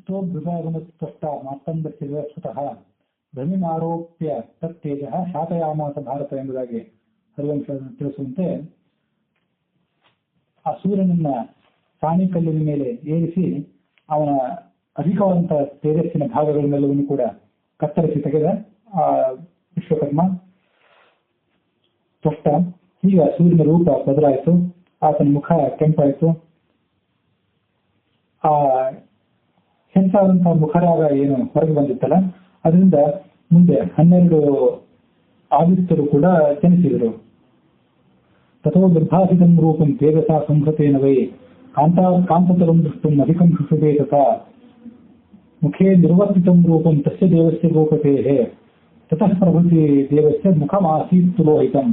दृष्टो विभागमस्पष्टा मातंगस्य विवस्वतः ಭ್ರಮಿಮಾರೋಪ್ಯ ತತ್ತೇಜ ಶಾತಯಾಮಾಸ ಭಾರತ ಎಂಬುದಾಗಿ ಹರಿವಂಶ ತಿಳಿಸುವಂತೆ ಆ ಸೂರ್ಯನನ್ನ ಸಾಣಿಕಲ್ಲಿನ ಮೇಲೆ ಏರಿಸಿ ಅವನ ಅಧಿಕವಾದಂತಹ ತೇಜಸ್ಸಿನ ಭಾಗಗಳನ್ನೆಲ್ಲವನ್ನು ಕೂಡ ಕತ್ತರಿಸಿ ತೆಗೆದ ಆ ವಿಶ್ವಕರ್ಮ ಸ್ಪಷ್ಟ. ಈಗ ಸೂರ್ಯನ ರೂಪ ಬದಲಾಯಿತು, ಆತನ ಮುಖ ಕೆಂಪಾಯಿತು. ಆ ಹೆಚ್ಚಾದಂತಹ ಮುಖರಾಗ ಏನು ಹೊರಗೆ ಬಂದಿತ್ತಲ್ಲ, ಅದರಿಂದ ಮುಂದೆ 12 ಆದಿತ್ಯರು ಕೂಡ ಜನಿಸಿದರು. ತಥೋ ಗರ್ಭಾಸಿತಂ ರೂಪಂ ತೇಜಸಾ ಸಂಹೃತೇನ ವೈ ಕಾಂತತರಂ ದೃಷ್ಟಂ ಅಧಿಕಂ ಶುಶುಭೇ ತಥಾ ಮುಖೇ ನಿರ್ವರ್ತಿತಂ ರೂಪಂ ತಸ್ಯ ದೇವಸ್ಯ ಗೋಪತೇಃ ತತಃ ಪ್ರಭೃತಿ ದೇವಸ್ಯ ಮುಖಮಾಸೀತ್ ತುಲೋಹಿತಂ.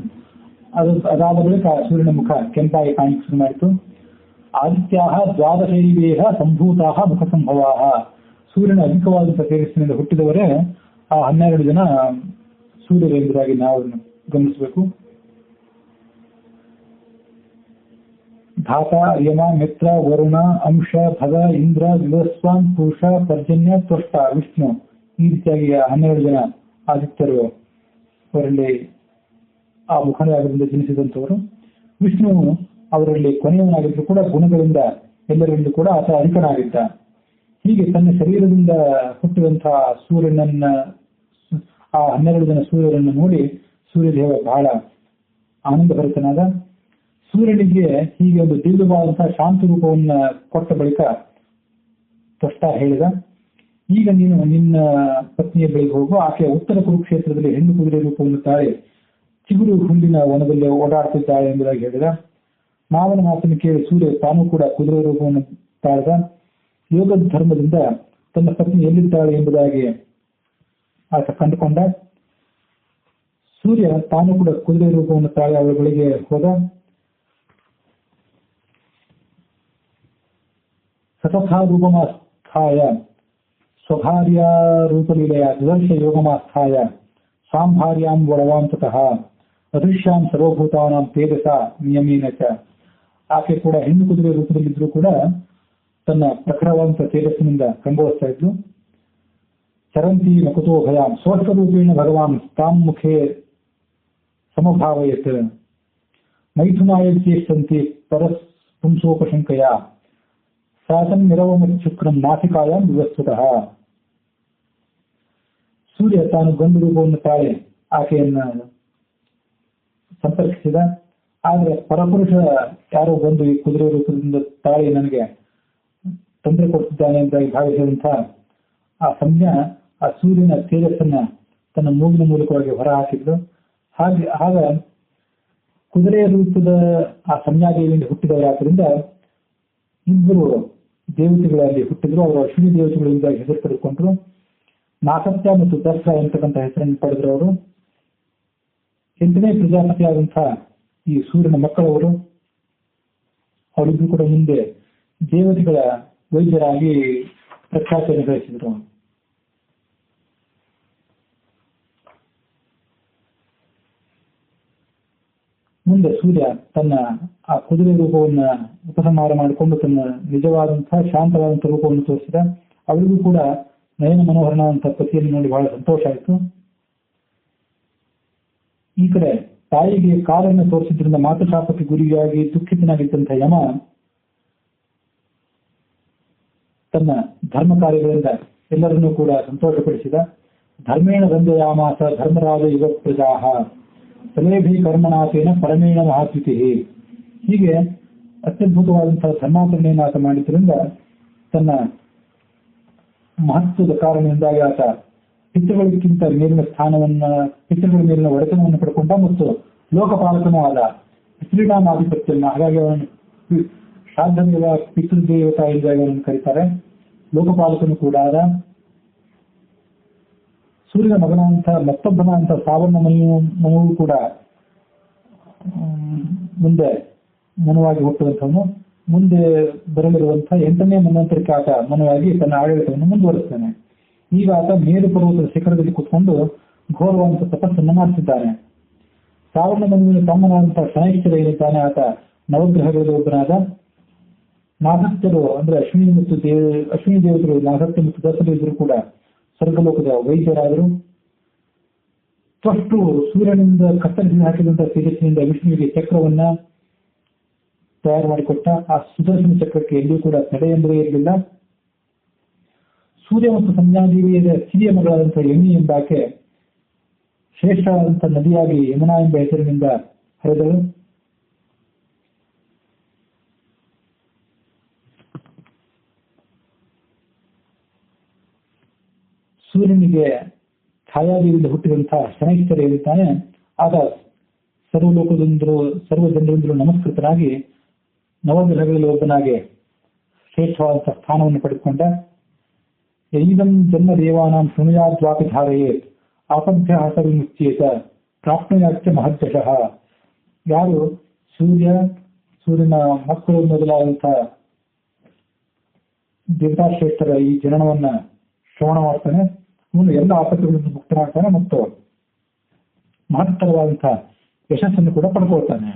ಅದಾದ ಬಳಿಕ ಸೂರ್ಯನ ಮುಖ ಕೆಂಪಾಗಿ ಕಾಣಿಕೆ ಶುರು ಮಾಡಿತು. ಆದಿತ್ಯಾಹ ದ್ವಾದಶೈವೇಹ ಸಂಭೂತಾಹ ಮುಖ ಸಂಭವಾಹ. ಸೂರ್ಯನ ಅಧಿಕವಾದಂತಹ ತೇಜಸ್ಸಿನಿಂದ ಹುಟ್ಟಿದವರೇ ಆ 12 ಜನ ಸೂರ್ಯರು ಎಂಬುದಾಗಿ ನಾವು ಗಮನಿಸಬೇಕು. ಧಾತ, ಯಮ, ಮಿತ್ರ, ವರುಣ, ಅಂಶ, ಭಗ, ಇಂದ್ರ, ವಿವಸ್ವಾನ್, ಪುರುಷ, ಪರ್ಜನ್ಯ, ತ್ವಷ್ಟ, ವಿಷ್ಣು, ಈ ರೀತಿಯಾಗಿ 12 ಜನ ಆದಿತ್ಯರು ಅವರಲ್ಲಿ ಆ ಮುಖರಾಗದಿಂದ ಜನಿಸಿದಂಥವರು. ವಿಷ್ಣು ಅವರಲ್ಲಿ ಕೊನೆಯವನಾಗಿದ್ರು ಕೂಡ ಗುಣಗಳಿಂದ ಎಲ್ಲರಿಂದ ಕೂಡ ಆತ ಅಧಿಕನಾಗಿದ್ದ. ಹೀಗೆ ತನ್ನ ಶರೀರದಿಂದ ಹುಟ್ಟಿದಂತಹ ಸೂರ್ಯನನ್ನ, ಆ 12 ಜನ ಸೂರ್ಯರನ್ನು ನೋಡಿ ಸೂರ್ಯದೇವ ಬಹಳ ಆನಂದಭರಿತನಾದ. ಸೂರ್ಯನಿಗೆ ಹೀಗೆ ಒಂದು ದಿವ್ಯವಾದಂತಹ ಶಾಂತ ರೂಪವನ್ನು ಕೊಟ್ಟ ಬಳಿಕ ತ್ವಷ್ಟ ಹೇಳಿದ, ಈಗ ನೀನು ನಿನ್ನ ಪತ್ನಿಯ ಬಳಿಗೆ ಹೋಗು. ಆಕೆ ಉತ್ತರ ಕುರುಕ್ಷೇತ್ರದಲ್ಲಿ ಹೆಣ್ಣು ಕುದುರೆ ರೂಪವನ್ನು ತಾಳಿ ಚಿಗುರು ಹುಲ್ಲಿನ ವನದಲ್ಲಿ ಓಡಾಡ್ತಿದ್ದಾಳೆ ಎಂಬುದಾಗಿ ಹೇಳಿದ. ಮಾವನ ಮಾತನ್ನು ಕೇಳಿ ಸೂರ್ಯ ತಾನು ಕೂಡ ಕುದುರೆ ರೂಪವನ್ನು ತಾಳಿದ. ಯೋಗ ಧರ್ಮದಿಂದ ತನ್ನ ಪತ್ನಿ ಎಲ್ಲಿದ್ದಾಳೆ ಎಂಬುದಾಗಿ ಆತ ಕಂಡುಕೊಂಡ. ಸೂರ್ಯ ತಾನು ಕೂಡ ಕುದುರೆ ರೂಪವನ್ನು ತಾಳಿ ಅವರ ಬಳಿಗೆ ಹೋದ. ಸತಥಾ ರೂಪಮಾಸ್ಥಾಯ ಸ್ವಭಾರ್ಯ ರೂಪಲೀಲೆಯ ದದರ್ಶ ಯೋಗಮಾಸ್ಥಾಯ ಸಾಂಭಾರ್ಯಾಂ ವಡವಾಂತತಃ ಅದೃಶ್ಯಾಂ ಸರ್ವಭೂತಾನಾಂ ತೇಜಸ ನಿಯಮೇನ ಚ. ಆಕೆ ಕೂಡ ಹೆಣ್ಣು ಕುದುರೆ ರೂಪದಲ್ಲಿದ್ದರೂ ಕೂಡ ತನ್ನ ಪ್ರಖರವಾದಂತಹ ತೇಜಸ್ಸಿನಿಂದ ಕಂಗೊಳಿಸ್ತಾ ಇದ್ಲು. ಚರಂತಿ ಮಕುತೋ ಭಯಾಂ ಸ್ವಸ್ಥರೂಪೇಣ ಭಗವಾನ್ ತಾಂ ಮುಖೇ ಸಮಭಾವಯತ್ ಮೈಥುನಾಯ ಚೇಷ್ಟಂತಿ ಪರಸ್ ಪುಂಸೋಪಶಂಕಯ ಸಾತನ್ ನಿರವಮುಚ್ಛುಕ್ರಂ ನಾಸಿಕಾಯಾಂ ವಿವಸ್ತುತಃ. ಸೂರ್ಯ ತಾನು ಗಂಡು ರೂಪವನ್ನು ತಾಳಿ ಆಕೆಯನ್ನು ಸಂಪರ್ಕಿಸಿದ. ಆದರೆ ಪರಪುರುಷ ಯಾರೋ ಬಂದು ಈ ಕುದುರೆ ರೂಪದಿಂದ ತಾಳಿ ನನಗೆ ತೊಂದರೆ ಕೊಡ್ತಿದ್ದಾನೆ ಎಂಬುದಾಗಿ ಭಾವಿಸಿದಂಥ ಆ ಸಂಜ್ಞಾ ಆ ಸೂರ್ಯನ ತೇಜಸ್ಸನ್ನ ತನ್ನ ಮೂಗಿನ ಮೂಲಕವಾಗಿ ಹೊರ ಹಾಕಿದ್ಲು. ಆಗ ಕುದುರೆಯ ರೂಪದ ಆ ಸಂಜ್ಞಾದೇವಿಯಿಂದ ಹುಟ್ಟಿದವರಾದ್ದರಿಂದ ಇಬ್ಬರು ದೇವತೆಗಳಲ್ಲಿ ಹುಟ್ಟಿದ್ರು. ಅವರು ಅಶ್ವಿನಿ ದೇವತೆಗಳಿಂದ ಹೆಸರು ಪಡೆದುಕೊಂಡ್ರು. ನಾಸತ್ಯ ಮತ್ತು ದರ್ಶ ಎಂತಕ್ಕಂಥ ಹೆಸರನ್ನು ಪಡೆದ್ರು. ಅವರು 8ನೇ ಪ್ರಜಾಪತಿಯಾದಂತಹ ಈ ಸೂರ್ಯನ ಮಕ್ಕಳವರು. ಅವರಿಗೂ ಕೂಡ ಮುಂದೆ ದೇವತೆಗಳ ವೈದ್ಯರಾಗಿ ಪ್ರಖ್ಯಾತಿಯನ್ನು ಗಳಿಸಿದರು. ಮುಂದೆ ಸೂರ್ಯ ತನ್ನ ಆ ಕುದುರೆ ರೂಪವನ್ನು ಉಪಸಂಹಾರ ಮಾಡಿಕೊಂಡು ತನ್ನ ನಿಜವಾದಂತಹ ಶಾಂತವಾದಂತಹ ರೂಪವನ್ನು ತೋರಿಸಿದ. ಅವರಿಗೂ ಕೂಡ ನಯನ ಮನೋಹರನಾದಂತಹ ಪತಿಯನ್ನು ನೋಡಿ ಬಹಳ ಸಂತೋಷ ಆಯಿತು. ಈ ಕಡೆ ತಾಯಿಗೆ ಕಾಲನ್ನು ತೋರಿಸಿದ್ರಿಂದ ಮಾತೃಶಾಪಕ್ಕೆ ಗುರಿಯಾಗಿ ದುಃಖಿತನಾಗಿದ್ದಂತಹ ಯಮ ತನ್ನ ಧರ್ಮ ಕಾರ್ಯಗಳಿಂದ ಎಲ್ಲರನ್ನೂ ಕೂಡ ಸಂತೋಷಪಡಿಸಿದ. ಧರ್ಮೇಣ ವಂದಯಾಮಾಸ ಧರ್ಮರಾಜ ಯುಗ ಪ್ರಜಾಹ ಸಲೇಭಿ ಕರ್ಮನಾಥೇನ ಪರಮೇಣ ಮಹಾತ್ವಿತಿ. ಹೀಗೆ ಅತ್ಯದ್ಭುತವಾದಂತಹ ಧರ್ಮಾಚರಣೆಯನ್ನು ಆತ ಮಾಡಿದ್ರಿಂದ ತನ್ನ ಮಹತ್ವದ ಕಾರಣದಿಂದಾಗಿ ಆತ ಪಿತೃಗಳಿಗಿಂತ ಮೇಲಿನ ಸ್ಥಾನವನ್ನ, ಪಿತೃಗಳ ಮೇಲಿನ ಒಡೆತನವನ್ನು ಪಡ್ಕೊಂಡ ಮತ್ತು ಲೋಕಪಾಲಕನೂ ಆದ. ಪಿತೃನಾಮಾಧಿಪತ್ಯವನ್ನು, ಹಾಗಾಗಿ ಅವನು ಶ್ರಾದ್ದದೇವ ಪಿತೃದೇವತಾ ಎಂದಾಗಿ ಅವರನ್ನು ಕರೀತಾರೆ. ಲೋಕಪಾಲಕನು ಕೂಡ ಆದ. ಸೂರ್ಯನ ಮಗನಂತ ಮತ್ತೊಬ್ಬನಂತ ಸಾವರ್ಣ ಮನುವು ಕೂಡ ಮುಂದೆ ಮನುವಾಗಿ ಹುಟ್ಟುವಂಥವನು. ಮುಂದೆ ಬರಲಿರುವಂತಹ 8ನೇ ಮನ್ವಂತರಕ್ಕೆ ಆತ ಮನುವಾಗಿ ತನ್ನ ಆಡಳಿತವನ್ನು ಮುಂದುವರಿಸ್ತಾನೆ. ಈಗ ಆತ ಮೇರು ಪರ್ವತದ ಶಿಖರದಲ್ಲಿ ಕೂತ್ಕೊಂಡು ಘೋರವಾದಂತಹ ತಪಸ್ಸನ್ನು ಮಾಡ್ತಿದ್ದಾನೆ. ಸಾವರ್ಣ ಮನುವಿನ ತಮ್ಮನಾದಂತಹ ಶನೈಶ್ಚರ ಏನಿದ್ದಾನೆ ಆತ ನವಗ್ರಹಗಳಲ್ಲಿ ಒಬ್ಬನಾದ. ನಾಗತ್ಯರು ಅಂದ್ರೆ ಅಶ್ವಿನಿ ದೇವತರು ನಾಗತ್ಯ ಮತ್ತು ದಸರು ಇದ್ರು ಕೂಡ ಸ್ವರ್ಗಲೋಕದ ವೈದ್ಯರಾದರು. ತ್ವಷ್ಟು ಸೂರ್ಯನಿಂದ ಕತ್ತರಿಸಿ ಹಾಕಿದಂತಹ ತೇಜಸ್ಸಿನಿಂದ ವಿಷ್ಣುವಿಗೆ ಚಕ್ರವನ್ನ ತಯಾರು ಮಾಡಿಕೊಟ್ಟ. ಆ ಸುದರ್ಶನ ಚಕ್ರಕ್ಕೆ ಎಲ್ಲಿಯೂ ಕೂಡ ತಡೆ ಎಂದರೆ ಇರಲಿಲ್ಲ. ಸೂರ್ಯ ಮತ್ತು ಸಂಧ್ಯಾದೇವಿಯರ ಕಿರಿಯ ಮಗಳಾದಂತಹ ಯಮಿ ಎಂಬಾಕೆ ಶ್ರೇಷ್ಠವಾದಂತಹ ನದಿಯಾಗಿ ಯಮುನಾ ಎಂಬ ಹೆಸರಿನಿಂದ ಹರಿದಳು. ಸೂರ್ಯನಿಗೆ ಛಾಯಾದೇವಿಯಿಂದ ಹುಟ್ಟಿದಂತಹ ಶನೈಶ್ಚರ ಇರುತ್ತಾನೆ. ಆಗ ಸರ್ವ ಜನರಿಂದಲೂ ನಮಸ್ಕೃತನಾಗಿ ನವಗ್ರಹಗಳಲ್ಲಿ ಒಬ್ಬನಾಗಿ ಶ್ರೇಷ್ಠವಾದಂತಹ ಸ್ಥಾನವನ್ನು ಪಡೆದುಕೊಂಡ. ಐದಂ ಜನ್ಮ ದೇವಾನಾಂ ಶೃಣುಯಾದ್ವಾಪಿ ಧಾರಯೇತ್ ಆಪದ್ಭ್ಯ ಹಸವಿಮುಚ್ಯೇತ ಪ್ರಾಪ್ನುಯಾಚ್ಯ ಮಹದ್ಯಶಃ. ಯಾರು ಸೂರ್ಯನ ಮಕ್ಕಳು ಮೊದಲಾದಂತಹ ದೇವತಾಶ್ರೇಷ್ಠರ ಈ ಜನನವನ್ನ ಶ್ರವಣ ಮಾಡ್ತಾನೆ, ಅವನು ಎಲ್ಲ ಆಪತ್ತುಗಳಿಂದ ಮುಕ್ತನಾಗ್ತಾನೆ ಮತ್ತು ಮಹತ್ತರವಾದಂತಹ ಯಶಸ್ಸನ್ನು ಕೂಡ ಪಡ್ಕೊಳ್ತಾನೆ.